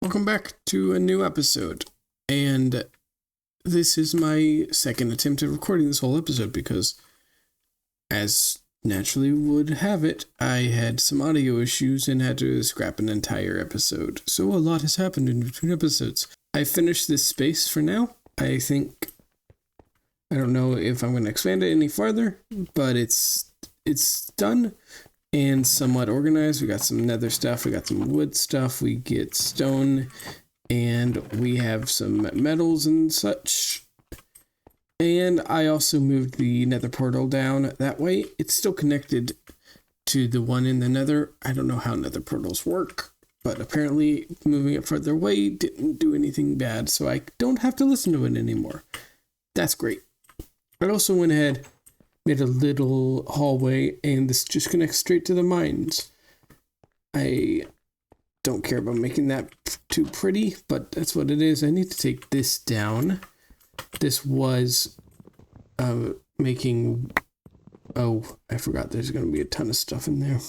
Welcome back to a new episode, and this is my second attempt at recording this whole episode because, as naturally would have it, I had some audio issues and had to scrap an entire episode. So a lot has happened in between episodes. I finished this space for now. I don't know if I'm going to expand it any farther, but it's done and somewhat organized. We got some nether stuff, we got some wood stuff, we get stone, and we have some metals and such. And I also moved the nether portal down that way. It's still connected to the one in the nether. I don't know how nether portals work, but apparently moving it further away didn't do anything bad, so I don't have to listen to it anymore. That's great. I also went ahead, made a little hallway, and this just connects straight to the mines. I don't care about making that too pretty, but that's what it is. I need to take this down. This was making... Oh, I forgot there's going to be a ton of stuff in there.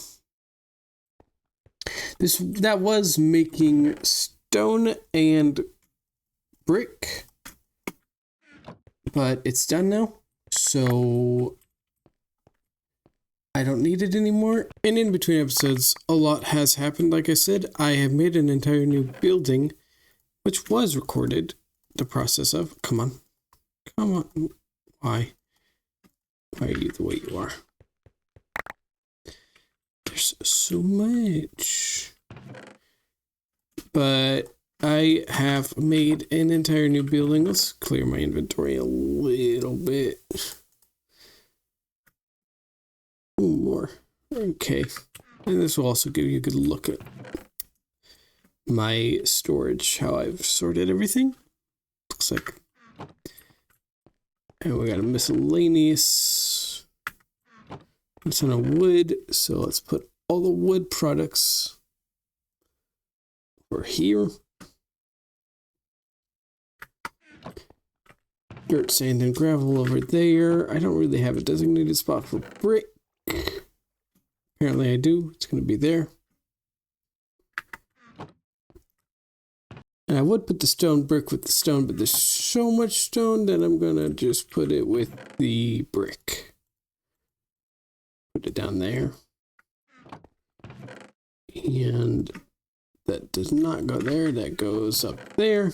That was making stone and brick, but it's done now, so I don't need it anymore. And in between episodes, a lot has happened. Like I said, I have made an entire new building, which was recorded. The process of... Come on. Why are you the way you are? There's so much. But I have made an entire new building. Let's clear my inventory a little bit. More. Okay. And this will also give you a good look at my storage, how I've sorted everything. Looks like... And we got a miscellaneous. It's on a wood, so let's put all the wood products over here. Dirt, sand, and gravel over there. I don't really have a designated spot for brick. Apparently I do. It's going to be there. And I would put the stone brick with the stone, but there's so much stone that I'm going to just put it with the brick. Put it down there. And that does not go there. That goes up there.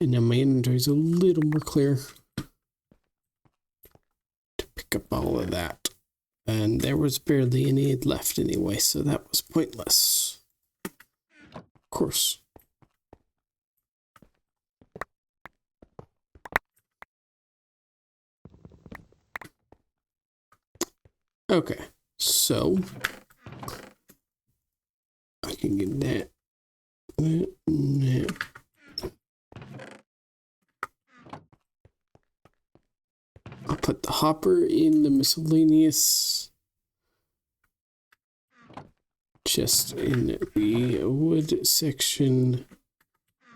And now my inventory is a little more clear to pick up all of that. And there was barely any left anyway, so that was pointless. Of course. Okay, so I can get that. I'll put the hopper in the miscellaneous chest in the wood section.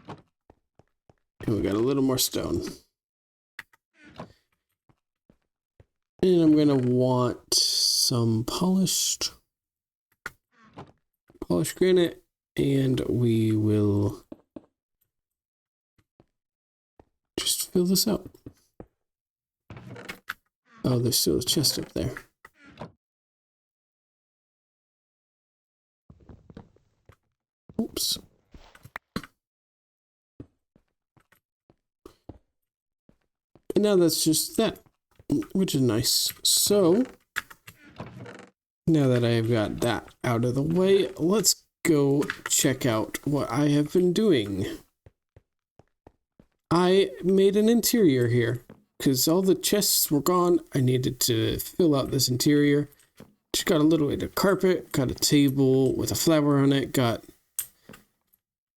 And we got a little more stone. And I'm gonna want some polished granite, and we will just fill this out. Oh, there's still a chest up there. Oops. And now that's just that, which is nice. So, now that I've got that out of the way, let's go check out what I have been doing. I made an interior here. Because all the chests were gone, I needed to fill out this interior. Just got a little bit of carpet, got a table with a flower on it, got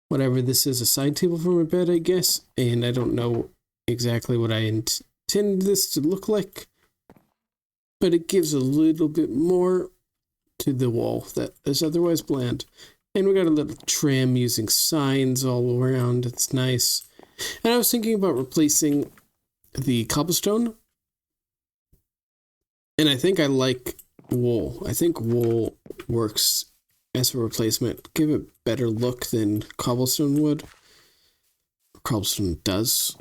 whatever this is, a side table for my bed, I guess. And I don't know exactly what I intend this to look like, but it gives a little bit more to the wall that is otherwise bland. And we got a little trim using signs all around. It's nice. And I was thinking about replacing the cobblestone And I think I like wool. I think wool works as a replacement. Give it better look than cobblestone would. Cobblestone does.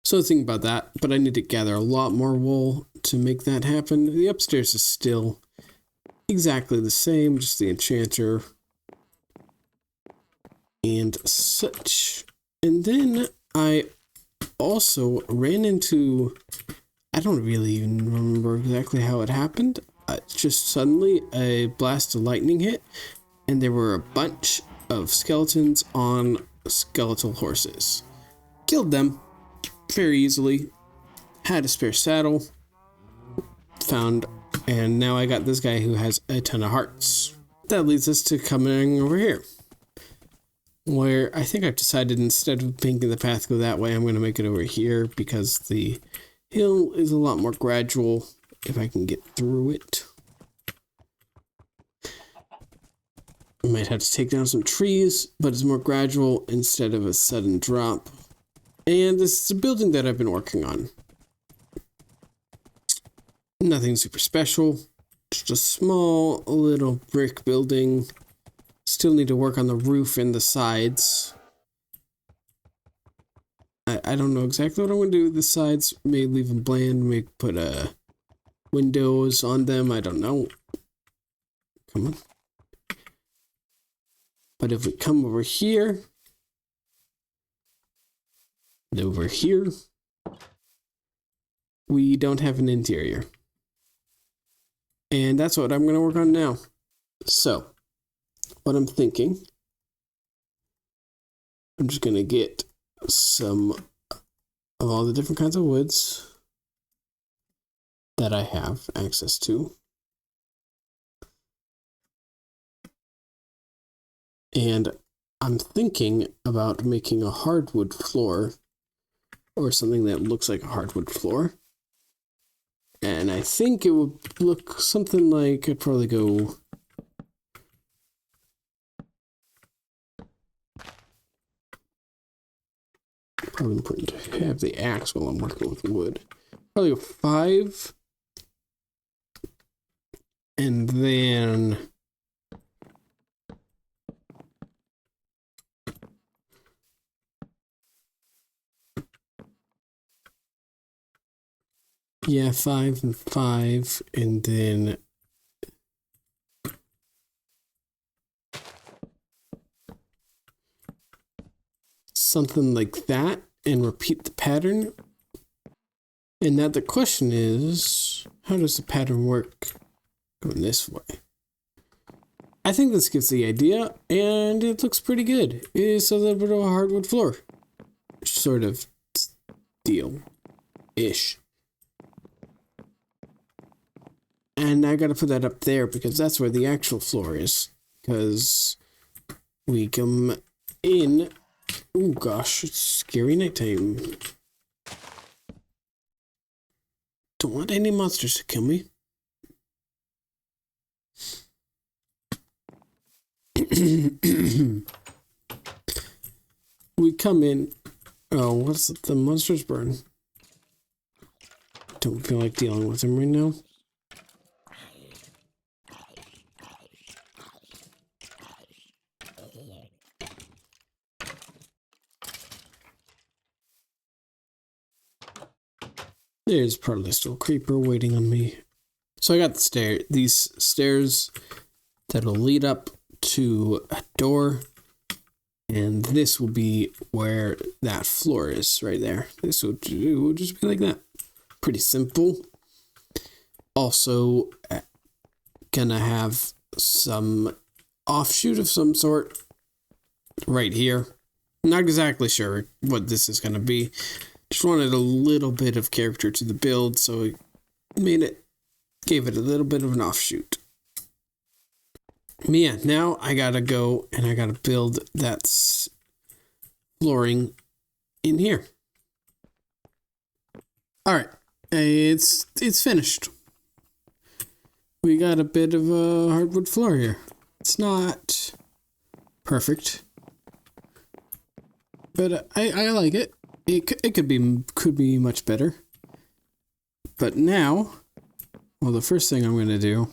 So think about that, but I need to gather a lot more wool to make that happen. The upstairs is still exactly the same, just the enchanter and such. And then I also ran into, I don't really even remember exactly how it happened. Just suddenly a blast of lightning hit, and there were a bunch of skeletons on skeletal horses. Killed them very easily. Had a spare saddle. Found, and now I got this guy who has a ton of hearts. That leads us to coming over here, where I think I've decided instead of making the path go that way, I'm going to make it over here because the hill is a lot more gradual if I can get through it. I might have to take down some trees, but it's more gradual instead of a sudden drop. And this is a building that I've been working on. Nothing super special, just a small little brick building. Still need to work on the roof and the sides. I don't know exactly what I'm going to do with the sides. May leave them bland, may put windows on them, I don't know. Come on. But if we come over here, and over here, we don't have an interior. And that's what I'm going to work on now. So, what I'm thinking, I'm just going to get some of all the different kinds of woods that I have access to. And I'm thinking about making a hardwood floor, or something that looks like a hardwood floor. And I think it would look something like, I'd probably go probably important to have the axe while I'm working with wood. Probably go 5. And then yeah, 5 and 5, and then something like that, and repeat the pattern. And now the question is, how does the pattern work going this way? I think this gives the idea, and it looks pretty good. It is a little bit of a hardwood floor, sort of deal-ish. And I gotta put that up there because that's where the actual floor is. Because we come in. Oh gosh, it's scary nighttime. Don't want any monsters to kill me. We come in. Oh, what's the monsters burn? Don't feel like dealing with them right now. There's probably still a creeper waiting on me. So I got these stairs that'll lead up to a door, and this will be where that floor is right there. This will just be like that. Pretty simple. Also, gonna have some offshoot of some sort right here. Not exactly sure what this is gonna be. Just wanted a little bit of character to the build, so I gave it a little bit of an offshoot. But yeah, now I gotta go and I gotta build that flooring in here. Alright, it's finished. We got a bit of a hardwood floor here. It's not perfect, but I like it. It could be much better. But now, well, the first thing I'm going to do,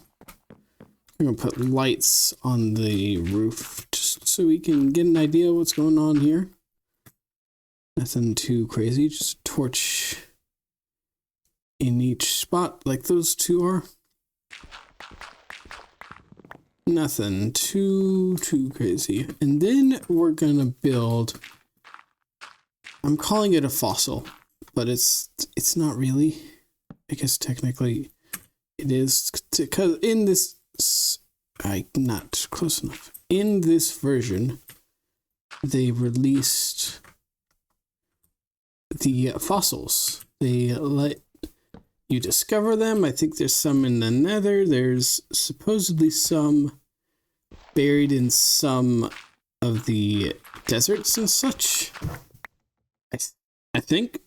I'm going to put lights on the roof just so we can get an idea of what's going on here. Nothing too crazy, just a torch in each spot like those two are. Nothing too crazy. And then we're going to build, I'm calling it a fossil, but it's not really. I guess technically it is, because in this, not close enough. In this version, they released the fossils. They let you discover them. I think there's some in the nether. There's supposedly some buried in some of the deserts and such. I think.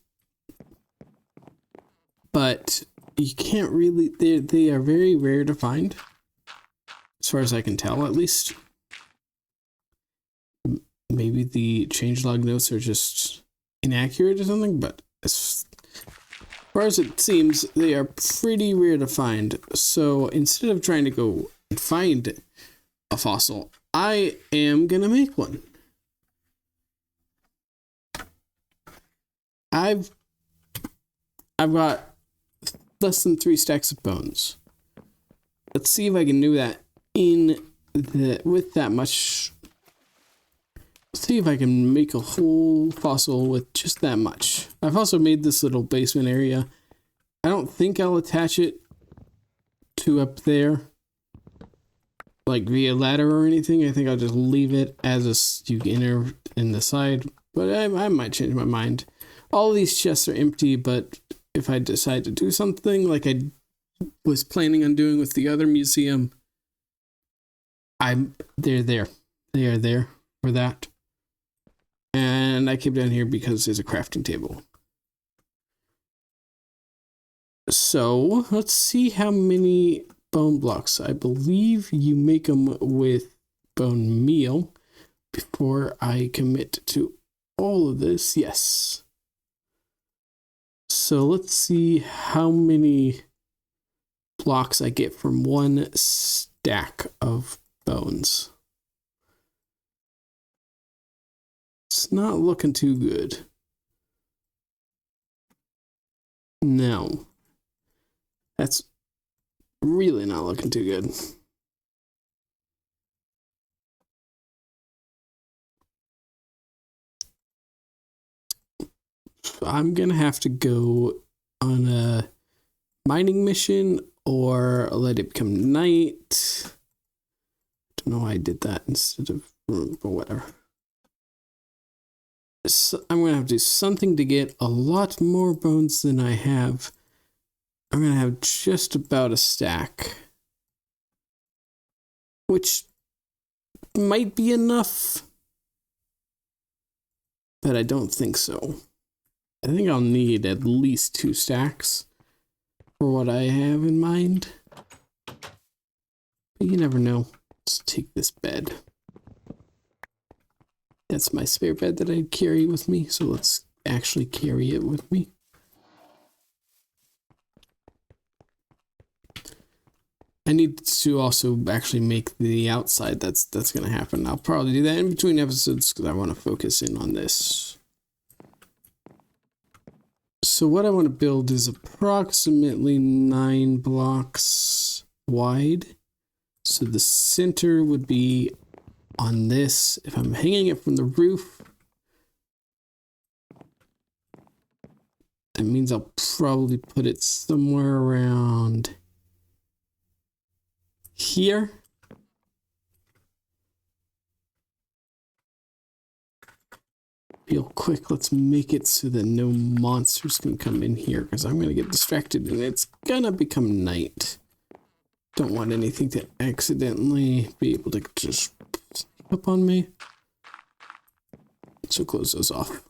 But you can't really, they are very rare to find, as far as I can tell, at least. Maybe the changelog notes are just inaccurate or something, but as far as it seems, they are pretty rare to find. So instead of trying to go and find a fossil, I am gonna make one. I've got less than 3 stacks of bones. Let's see if I can do that with that much. Let's see if I can make a whole fossil with just that much. I've also made this little basement area. I don't think I'll attach it to up there, like via ladder or anything. I think I'll just leave it as a inner in the side, but I might change my mind. All of these chests are empty, but if I decide to do something like I was planning on doing with the other museum, they're there. They are there for that. And I came down here because there's a crafting table. So let's see how many bone blocks. I believe you make them with bone meal before I commit to all of this. Yes. So let's see how many blocks I get from one stack of bones. It's not looking too good. No. That's really not looking too good. I'm gonna have to go on a mining mission or let it become night. Don't know why I did that instead of, but whatever. So I'm gonna have to do something to get a lot more bones than I have. I'm gonna have just about a stack, which might be enough, but I don't think so. I think I'll need at least 2 stacks for what I have in mind. But you never know. Let's take this bed. That's my spare bed that I carry with me, so let's actually carry it with me. I need to also actually make the outside. That's going to happen. I'll probably do that in between episodes because I want to focus in on this. So what I want to build is approximately 9 blocks wide. So the center would be on this. If I'm hanging it from the roof, that means I'll probably put it somewhere around here. Real quick, let's make it so that no monsters can come in here because I'm going to get distracted and it's going to become night. Don't want anything to accidentally be able to just sneak up on me. So close those off.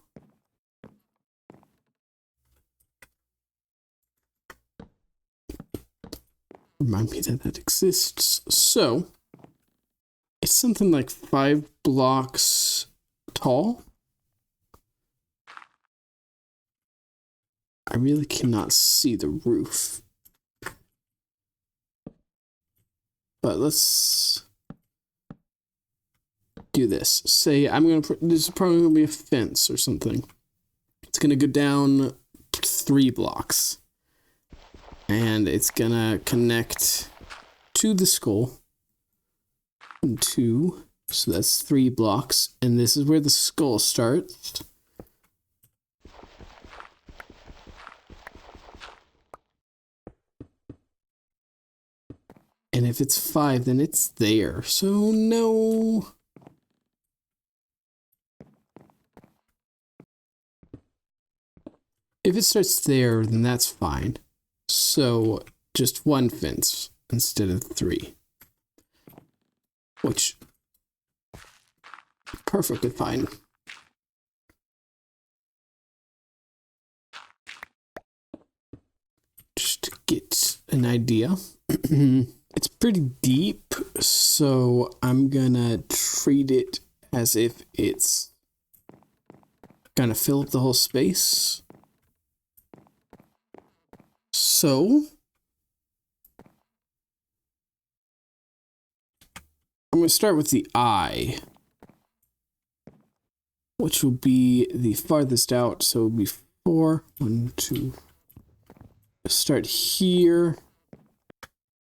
Remind me that that exists. So it's something like 5 blocks tall. I really cannot see the roof. But let's do this. Say this is probably gonna be a fence or something. It's gonna go down 3 blocks. And it's gonna connect to the skull. 1, 2. So that's 3 blocks. And this is where the skull starts. And if it's 5, then it's there. So no. If it starts there, then that's fine. So just 1 fence instead of 3. Which, perfectly fine. Just to get an idea. It's pretty deep, so I'm gonna treat it as if it's gonna fill up the whole space. So I'm gonna start with the eye, which will be the farthest out, so it'll be 4. 1, 2. Start here.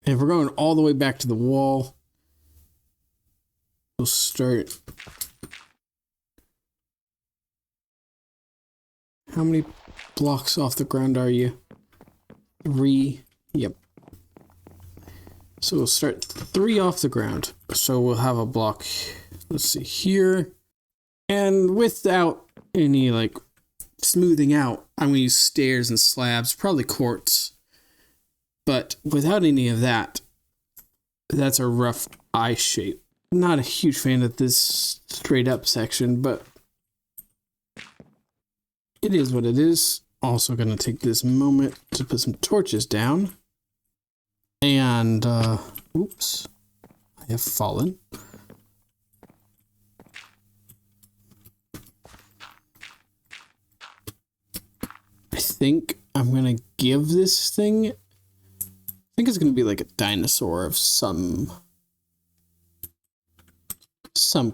And if we're going all the way back to the wall, we'll start. How many blocks off the ground are you? 3. Yep. So we'll start 3 off the ground. So we'll have a block, let's see, here. And without any like smoothing out, I'm going to use stairs and slabs, probably quartz. But without any of that, that's a rough eye shape. Not a huge fan of this straight up section, but it is what it is. Also going to take this moment to put some torches down. And, oops, I have fallen. I think I'm going to give this thing, I think it's going to be like a dinosaur of some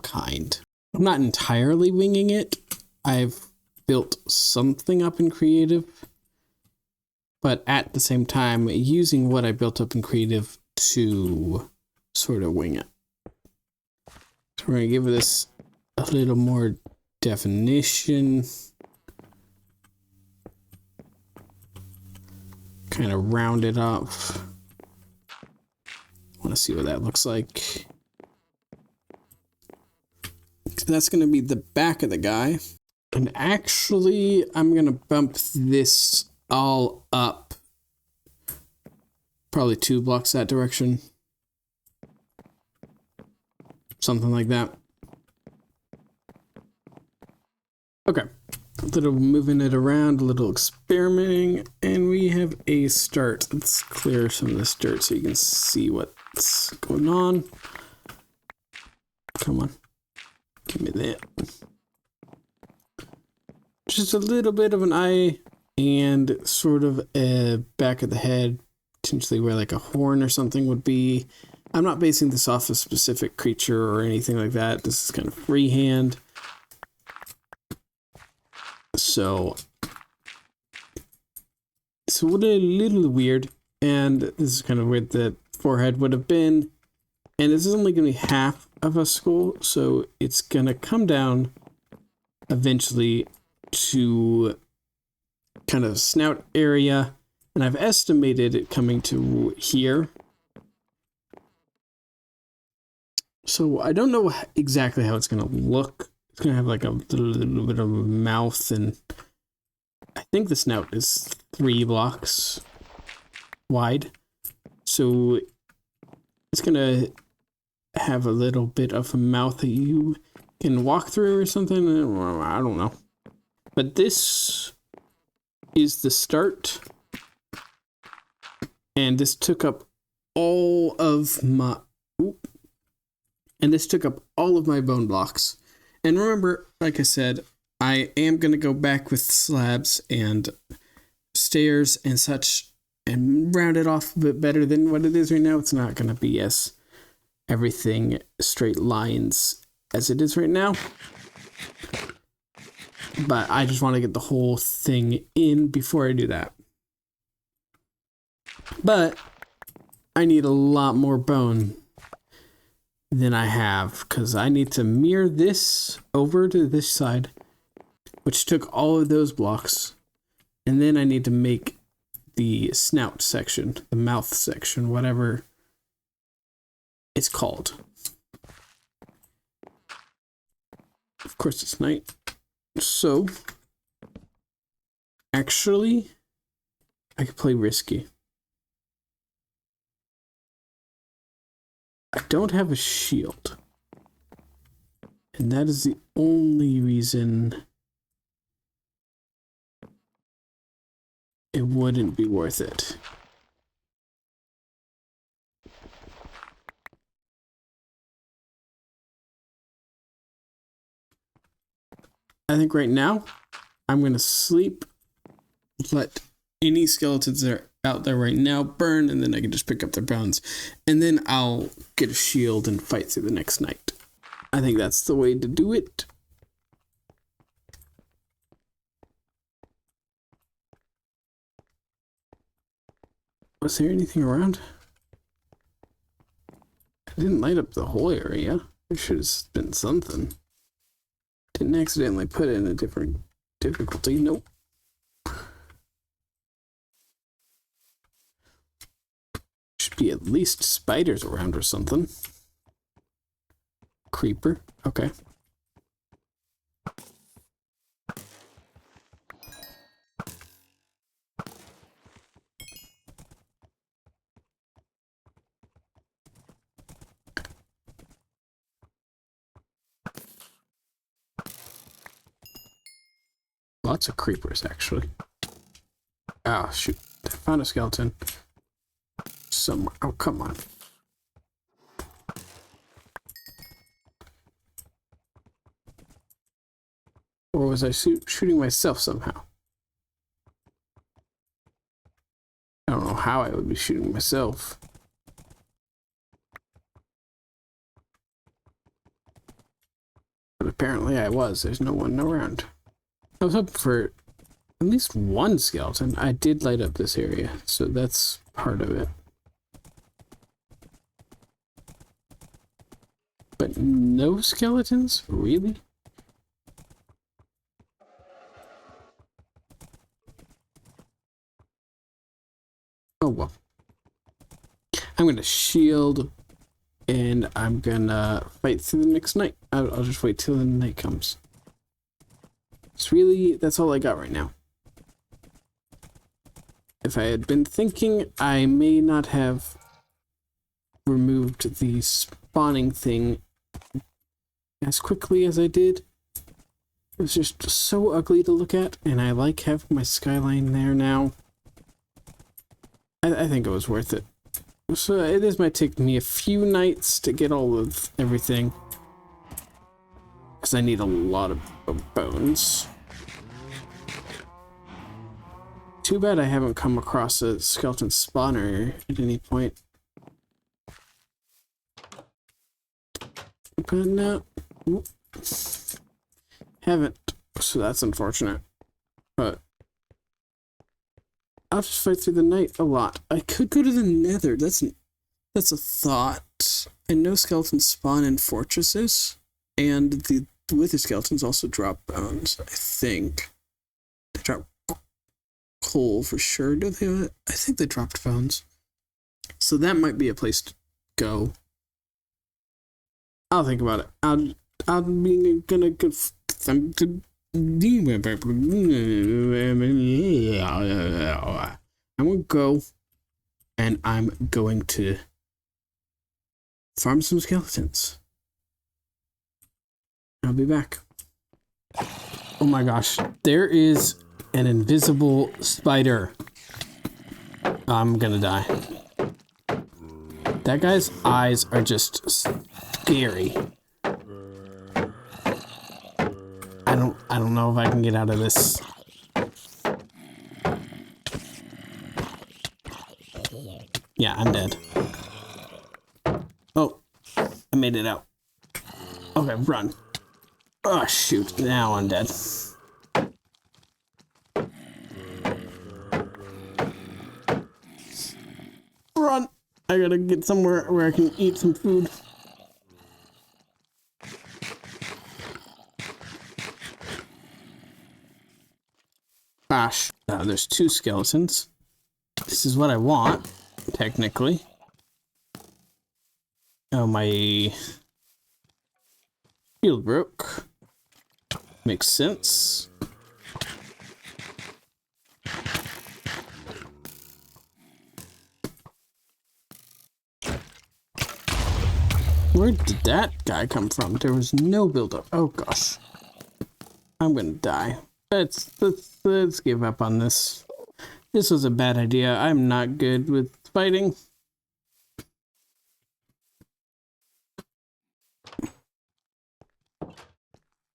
kind. I'm not entirely winging it. I've built something up in creative, but at the same time using what I built up in creative to sort of wing it. So we're going to give this a little more definition. Kind of round it up. Want to see what that looks like. So that's going to be the back of the guy. And actually, I'm going to bump this all up. Probably 2 blocks that direction. Something like that. Okay. A little moving it around, a little experimenting, and we have a start. Let's clear some of this dirt so you can see what's going on. Come on. Give me that. Just a little bit of an eye and sort of a back of the head, potentially where like a horn or something would be. I'm not basing this off a specific creature or anything like that. This is kind of freehand. So it's a little weird, and this is kind of where the forehead would have been. And this is only going to be half of a skull, so it's going to come down eventually to kind of snout area, and I've estimated it coming to here. So I don't know exactly how it's going to look. It's going to have like a little bit of a mouth, and I think the snout is 3 blocks wide. So it's going to have a little bit of a mouth that you can walk through or something. I don't know. But this is the start. And this took up all of my... And this took up all of my bone blocks. And remember, like I said, I am going to go back with slabs and stairs and such and round it off a bit better than what it is right now. It's not going to be as everything straight lines as it is right now. But I just want to get the whole thing in before I do that. But I need a lot more bone than I have, because I need to mirror this over to this side, which took all of those blocks. And then I need to make the snout section, the mouth section, whatever it's called. Of course, it's night. So, actually, I could play risky. I don't have a shield. And that is the only reason it wouldn't be worth it. I think right now, I'm going to sleep, let any skeletons that are out there right now burn, and then I can just pick up their bones. And then I'll get a shield and fight through the next night. I think that's the way to do it. Was there anything around? I didn't light up the whole area. There should have been something. Didn't accidentally put it in a different difficulty. Nope. Should be at least spiders around or something. Creeper. Okay. Lots of creepers, actually. Oh, shoot. I found a skeleton. Somewhere. Oh, come on. Or was I shooting myself somehow? I don't know how I would be shooting myself. But apparently I was. There's no one around. I was hoping for at least one skeleton. I did light up this area, so that's part of it. But no skeletons? Really? Oh well. I'm gonna shield, and I'm gonna fight through the next night. I'll just wait till the night comes. It's really, that's all I got right now. If I had been thinking, I may not have removed the spawning thing as quickly as I did. It was just so ugly to look at, and I like having my skyline there now. I think it was worth it. So it might take me a few nights to get all of everything, because I need a lot of bones. Too bad I haven't come across a skeleton spawner at any point. But no, haven't. So that's unfortunate. But I'll just fight through the night a lot. I could go to the Nether. That's a thought. I know skeletons spawn in fortresses, and the wither skeletons also drop bones. I think they drop coal for sure. Do they? I think they dropped bones. So that might be a place to go. I'll think about it. I'm gonna go. I'm gonna go, and I'm going to farm some skeletons. I'll be back. Oh my gosh, there is an invisible spider. I'm gonna die. That guy's eyes are just scary. I don't know if I can get out of this. Yeah, I'm dead. Oh, I made it out. Okay, run. Oh, shoot. Now I'm dead. Run! I gotta get somewhere where I can eat some food. Gosh. Now there's 2 skeletons. This is what I want, technically. Oh, my shield broke. Makes sense. Where did that guy come from? There was no buildup. Oh gosh. I'm gonna die. Let's give up on this. This was a bad idea. I'm not good with fighting.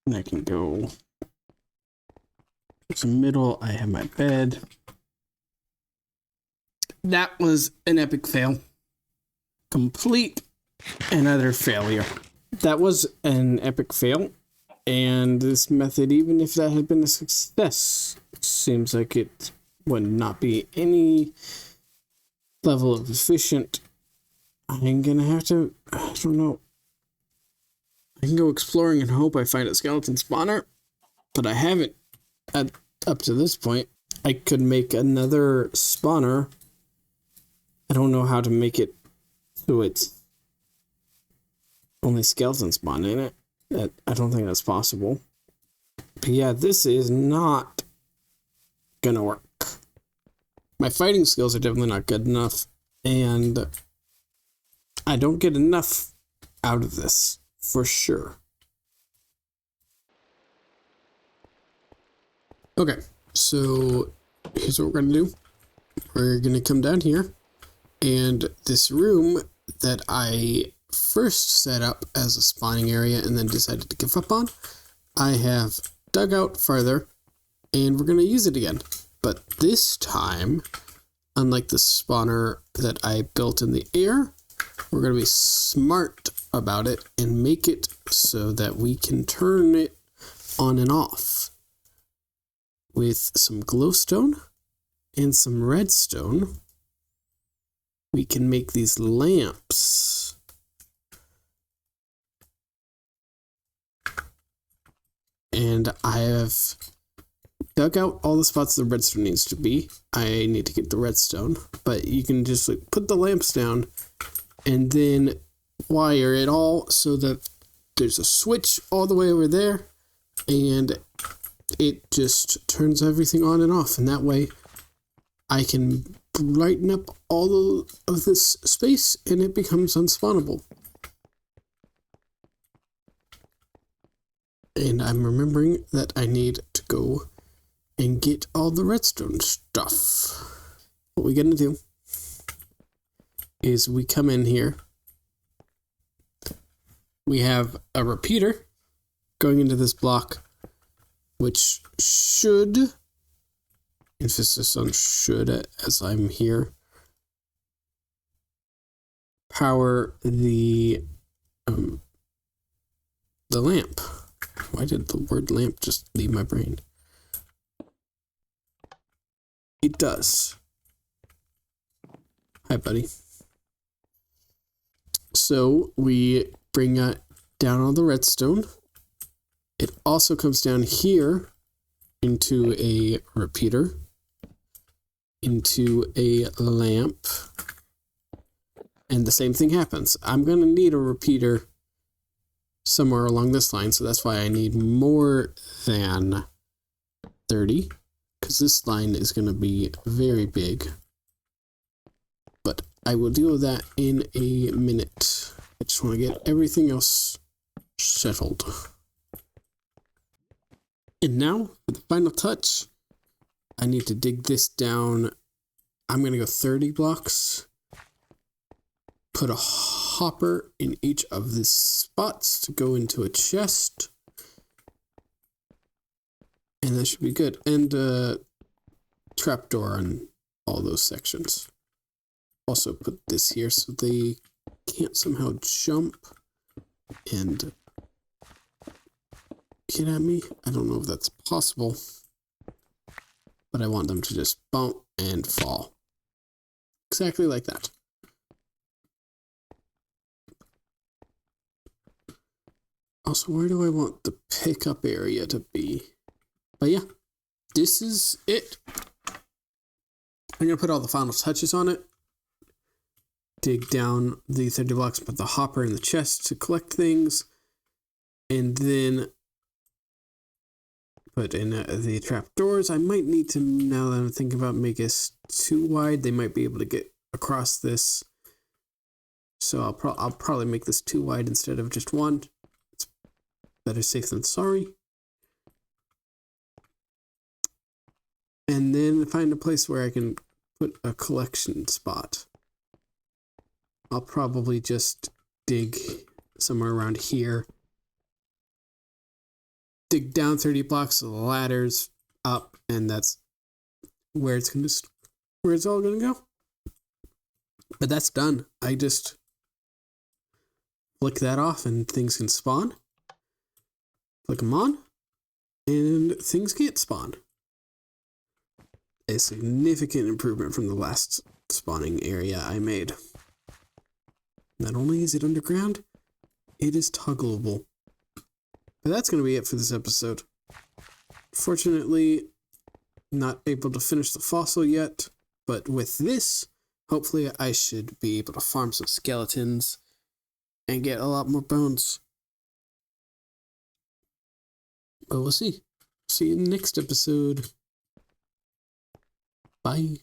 And I can go. There's a middle. I have my bed. That was an epic fail. Complete and utter failure. That was an epic fail. And this method, even if that had been a success, seems like it would not be any level of efficient. I'm gonna have to, I don't know. I can go exploring and hope I find a skeleton spawner, but I haven't up to this point. I could make another spawner. I don't know how to make it so it's only skeleton spawn in it. I don't think that's possible. But yeah, this is not gonna work. My fighting skills are definitely not good enough, and I don't get enough out of this, for sure. Okay, so here's what we're gonna do. We're gonna come down here, and this room that I first set up as a spawning area and then decided to give up on, I have dug out farther, and we're going to use it again. But this time, unlike the spawner that I built in the air, we're going to be smart about it and make it so that we can turn it on and off with some glowstone and some redstone. We can make these lamps. And I have dug out all the spots the redstone needs to be. I need to get the redstone, but you can just like put the lamps down and then wire it all so that there's a switch all the way over there, and it just turns everything on and off. And that way I can brighten up all of this space and it becomes unspawnable. And I'm remembering that I need to go and get all the redstone stuff. What we're gonna do is we come in here. We have a repeater going into this block, which should, emphasis on should as I'm here, power the lamp. Why did the word lamp just leave my brain? It does. Hi, buddy. So we bring down all the redstone. It also comes down here into a repeater, into a lamp, and the same thing happens. I'm going to need a repeater somewhere along this line, so that's why I need more than 30, because this line is going to be very big. But I will deal with that in a minute. I just want to get everything else settled. And now, for the final touch, I need to dig this down. I'm going to go 30 blocks. Put a hopper in each of the spots to go into a chest. And that should be good. And a trapdoor on all those sections. also put this here so they can't somehow jump and get at me. I don't know if that's possible, but I want them to just bump and fall. Exactly like that. Also, where do I want the pickup area to be? But yeah, this is it. I'm going to put all the final touches on it. Dig down the 30 blocks, put the hopper in the chest to collect things. And then put in the trap doors. I might need to, now that I'm thinking about, make this too wide. They might be able to get across this. So I'll probably make this too wide instead of just one. It's better safe than sorry. And then find a place where I can put a collection spot. I'll probably just dig somewhere around here. Dig down 30 blocks of the ladders up, and that's where it's all gonna go. But that's done. I just flick that off and things can spawn. Flick them on, and things can't spawn. A significant improvement from the last spawning area I made. Not only is it underground, it is toggleable. But that's going to be it for this episode. Fortunately, not able to finish the fossil yet, but with this, hopefully I should be able to farm some skeletons and get a lot more bones. But we'll see. See you in the next episode. Bye.